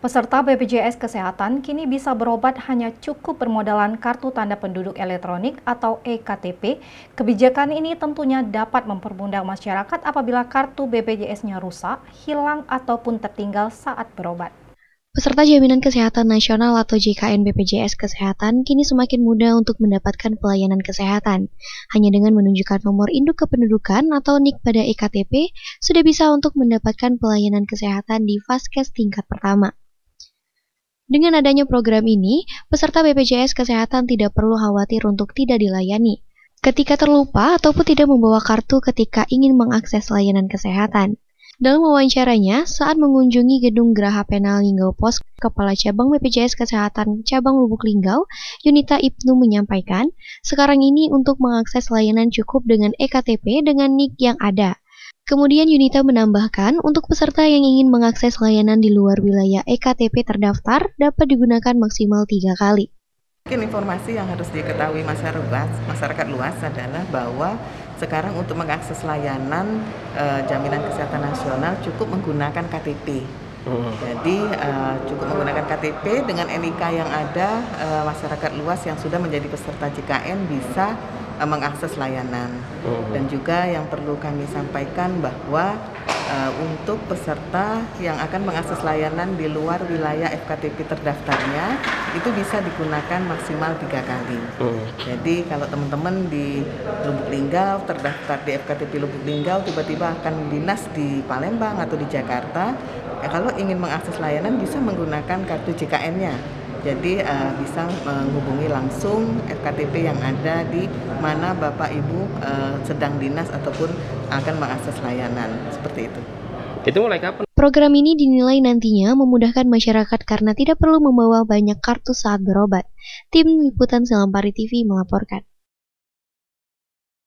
Peserta BPJS Kesehatan kini bisa berobat hanya cukup bermodalkan Kartu Tanda Penduduk Elektronik atau EKTP. Kebijakan ini tentunya dapat mempermudah masyarakat apabila kartu BPJS-nya rusak, hilang, ataupun tertinggal saat berobat. Peserta Jaminan Kesehatan Nasional atau JKN BPJS Kesehatan kini semakin mudah untuk mendapatkan pelayanan kesehatan. Hanya dengan menunjukkan nomor induk kependudukan atau NIK pada EKTP, sudah bisa untuk mendapatkan pelayanan kesehatan di Vaskes tingkat pertama. Dengan adanya program ini, peserta BPJS Kesehatan tidak perlu khawatir untuk tidak dilayani ketika terlupa ataupun tidak membawa kartu ketika ingin mengakses layanan kesehatan. Dalam wawancaranya, saat mengunjungi gedung Geraha Penal Linggau Pos, Kepala Cabang BPJS Kesehatan Cabang Lubuk Linggau, Yunita Ibnu menyampaikan, sekarang ini untuk mengakses layanan cukup dengan EKTP dengan NIK yang ada. Kemudian Yunita menambahkan, untuk peserta yang ingin mengakses layanan di luar wilayah EKTP terdaftar dapat digunakan maksimal 3 kali. Mungkin informasi yang harus diketahui masyarakat luas adalah bahwa sekarang untuk mengakses layanan Jaminan Kesehatan Nasional cukup menggunakan KTP. Jadi cukup menggunakan KTP dengan NIK yang ada, masyarakat luas yang sudah menjadi peserta JKN bisa mengakses layanan. Dan juga yang perlu kami sampaikan bahwa untuk peserta yang akan mengakses layanan di luar wilayah FKTP terdaftarnya itu bisa digunakan maksimal 3 kali. Jadi kalau teman-teman di Lubuk Linggau terdaftar di FKTP Lubuk Linggau tiba-tiba akan dinas di Palembang atau di Jakarta, kalau ingin mengakses layanan bisa menggunakan kartu JKN-nya. Jadi bisa menghubungi langsung FKTP yang ada di mana Bapak Ibu sedang dinas ataupun akan mengakses layanan, seperti itu. Itu mulai kapan? Program ini dinilai nantinya memudahkan masyarakat karena tidak perlu membawa banyak kartu saat berobat. Tim Liputan Selampari TV melaporkan.